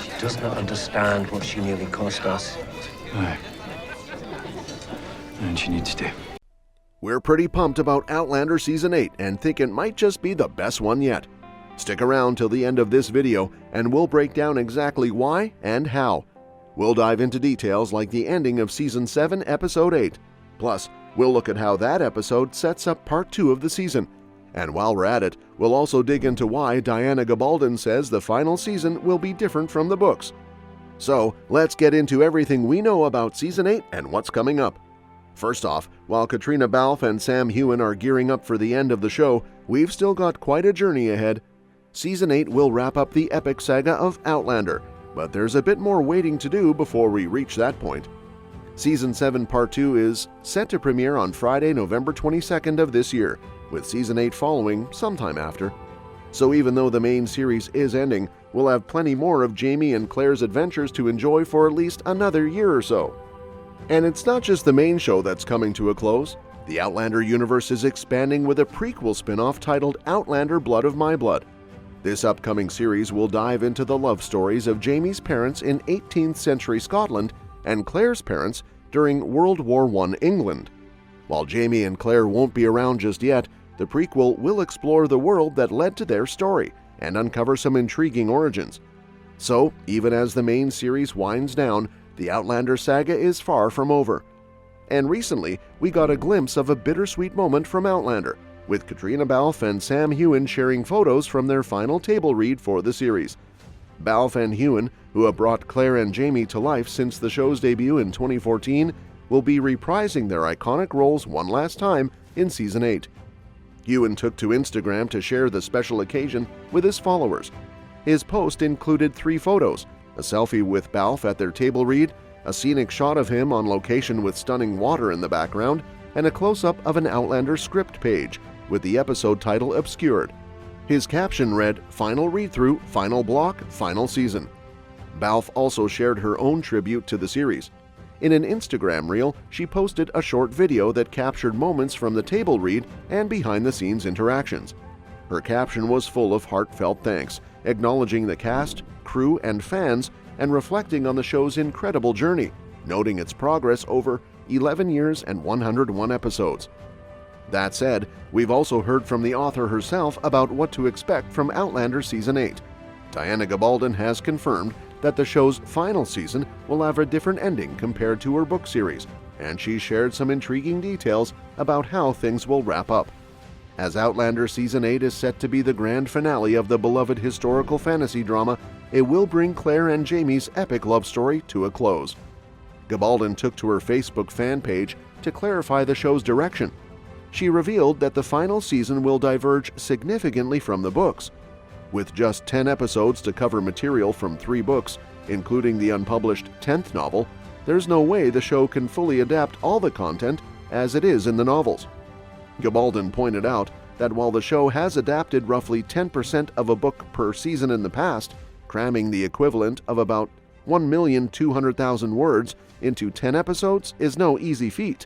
She does not understand what she nearly cost us. Aye. And she needs to. We're pretty pumped about Outlander Season 8 and think it might just be the best one yet. Stick around till the end of this video and we'll break down exactly why and how. We'll dive into details like the ending of Season 7, Episode 8. Plus, we'll look at how that episode sets up Part 2 of the season. And while we're at it, we'll also dig into why Diana Gabaldon says the final season will be different from the books. So, let's get into everything we know about Season 8 and what's coming up. First off, while Caitriona Balfe and Sam Heughan are gearing up for the end of the show, we've still got quite a journey ahead. Season 8 will wrap up the epic saga of Outlander, but there's a bit more waiting to do before we reach that point. Season 7 Part 2 is set to premiere on Friday, November 22nd of this year, with Season 8 following sometime after. So even though the main series is ending, we'll have plenty more of Jamie and Claire's adventures to enjoy for at least another year or so. And it's not just the main show that's coming to a close. The Outlander universe is expanding with a prequel spin-off titled Outlander Blood of My Blood. This upcoming series will dive into the love stories of Jamie's parents in 18th century Scotland and Claire's parents during World War I England. While Jamie and Claire won't be around just yet, the prequel will explore the world that led to their story and uncover some intriguing origins. So, even as the main series winds down, the Outlander saga is far from over. And recently, we got a glimpse of a bittersweet moment from Outlander, with Caitriona Balfe and Sam Heughan sharing photos from their final table read for the series. Balfe and Heughan, who have brought Claire and Jamie to life since the show's debut in 2014, will be reprising their iconic roles one last time in Season 8. Heughan took to Instagram to share the special occasion with his followers. His post included 3 photos: a selfie with Balfe at their table read, a scenic shot of him on location with stunning water in the background, and a close-up of an Outlander script page, with the episode title obscured. His caption read, "Final read-through, final block, final season." Balfe also shared her own tribute to the series. In an Instagram reel, she posted a short video that captured moments from the table read and behind-the-scenes interactions. Her caption was full of heartfelt thanks, acknowledging the cast, crew, and fans, and reflecting on the show's incredible journey, noting its progress over 11 years and 101 episodes. That said, we've also heard from the author herself about what to expect from Outlander Season 8. Diana Gabaldon has confirmed that the show's final season will have a different ending compared to her book series, and she shared some intriguing details about how things will wrap up. As Outlander Season 8 is set to be the grand finale of the beloved historical fantasy drama, it will bring Claire and Jamie's epic love story to a close. Gabaldon took to her Facebook fan page to clarify the show's direction. She revealed that the final season will diverge significantly from the books. With just 10 episodes to cover material from 3 books, including the unpublished 10th novel, there's no way the show can fully adapt all the content as it is in the novels. Gabaldon pointed out that while the show has adapted roughly 10% of a book per season in the past, cramming the equivalent of about 1,200,000 words into 10 episodes is no easy feat.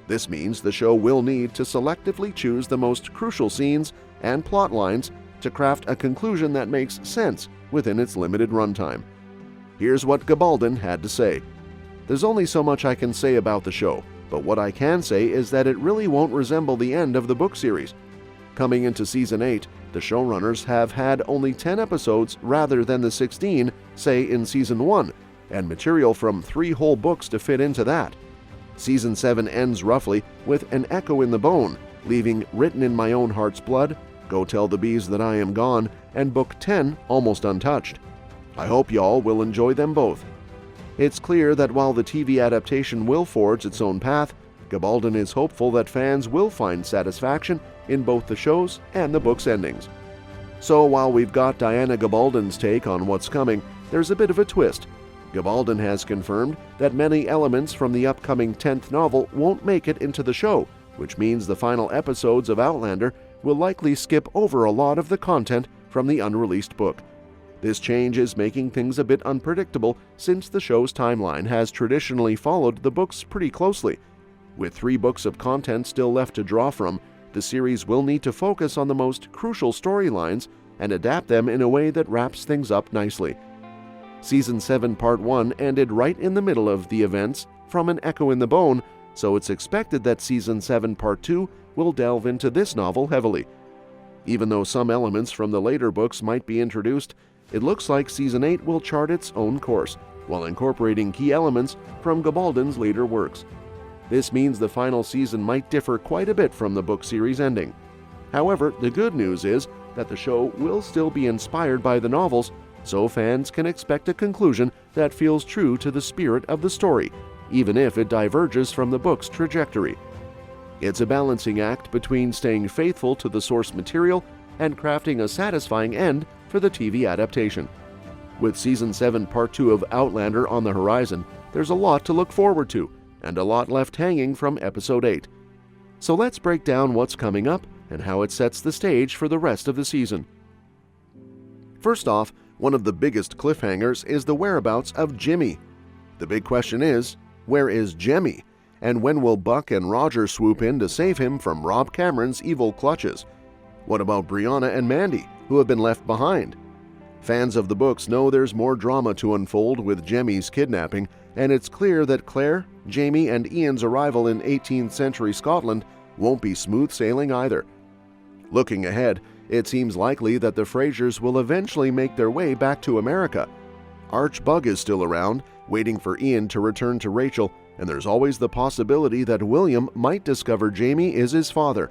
This means the show will need to selectively choose the most crucial scenes and plot lines to craft a conclusion that makes sense within its limited runtime. Here's what Gabaldon had to say. "There's only so much I can say about the show, but what I can say is that it really won't resemble the end of the book series. Coming into Season 8, the showrunners have had only 10 episodes rather than the 16, say in Season 1, and material from 3 whole books to fit into that. Season 7 ends roughly with an echo in the bone, leaving Written in My Own Heart's Blood, Go Tell the Bees That I Am Gone, and Book 10 almost untouched. I hope y'all will enjoy them both." It's clear that while the TV adaptation will forge its own path, Gabaldon is hopeful that fans will find satisfaction in both the show's and the book's endings. So while we've got Diana Gabaldon's take on what's coming, there's a bit of a twist. Gabaldon has confirmed that many elements from the upcoming 10th novel won't make it into the show, which means the final episodes of Outlander will likely skip over a lot of the content from the unreleased book. This change is making things a bit unpredictable since the show's timeline has traditionally followed the books pretty closely. With 3 books of content still left to draw from, the series will need to focus on the most crucial storylines and adapt them in a way that wraps things up nicely. Season 7 Part 1 ended right in the middle of the events from An Echo in the Bone, so it's expected that Season 7 Part 2 will delve into this novel heavily. Even though some elements from the later books might be introduced, it looks like Season 8 will chart its own course, while incorporating key elements from Gabaldon's later works. This means the final season might differ quite a bit from the book series ending. However, the good news is that the show will still be inspired by the novels, so fans can expect a conclusion that feels true to the spirit of the story, even if it diverges from the book's trajectory. It's a balancing act between staying faithful to the source material and crafting a satisfying end for the TV adaptation. With Season 7 Part 2 of Outlander on the horizon, there's a lot to look forward to, and a lot left hanging from Episode 8. So let's break down what's coming up and how it sets the stage for the rest of the season. First off, one of the biggest cliffhangers is the whereabouts of Jimmy. The big question is, where is Jemmy? And when will Buck and Roger swoop in to save him from Rob Cameron's evil clutches? What about Brianna and Mandy, who have been left behind? Fans of the books know there's more drama to unfold with Jemmy's kidnapping, and it's clear that Claire, Jamie, and Ian's arrival in 18th century Scotland won't be smooth sailing either. Looking ahead, it seems likely that the Frasers will eventually make their way back to America. Arch Bug is still around, waiting for Ian to return to Rachel, and there's always the possibility that William might discover Jamie is his father.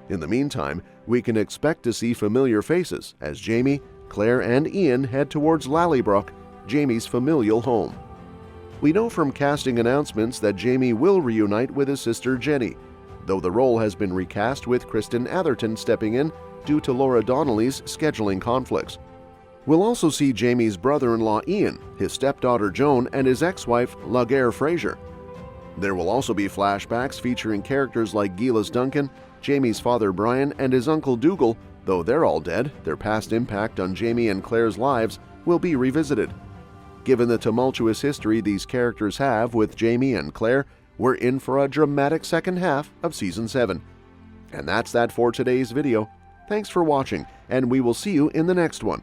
In the meantime, we can expect to see familiar faces as Jamie, Claire, and Ian head towards Lallybrook, Jamie's familial home. We know from casting announcements that Jamie will reunite with his sister Jenny, though the role has been recast with Kristen Atherton stepping in due to Laura Donnelly's scheduling conflicts. We'll also see Jamie's brother-in-law Ian, his stepdaughter Joan, and his ex-wife Claire Fraser. There will also be flashbacks featuring characters like Gilas Duncan, Jamie's father Brian, and his uncle Dougal. Though they're all dead, their past impact on Jamie and Claire's lives will be revisited. Given the tumultuous history these characters have with Jamie and Claire, we're in for a dramatic second half of Season 7. And that's that for today's video. Thanks for watching, and we will see you in the next one.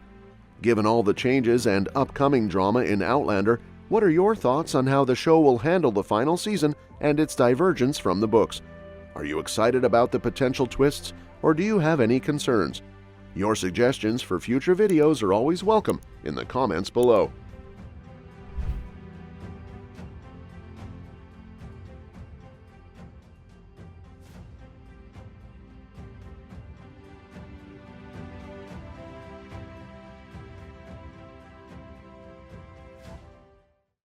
Given all the changes and upcoming drama in Outlander, what are your thoughts on how the show will handle the final season and its divergence from the books? Are you excited about the potential twists, or do you have any concerns? Your suggestions for future videos are always welcome in the comments below.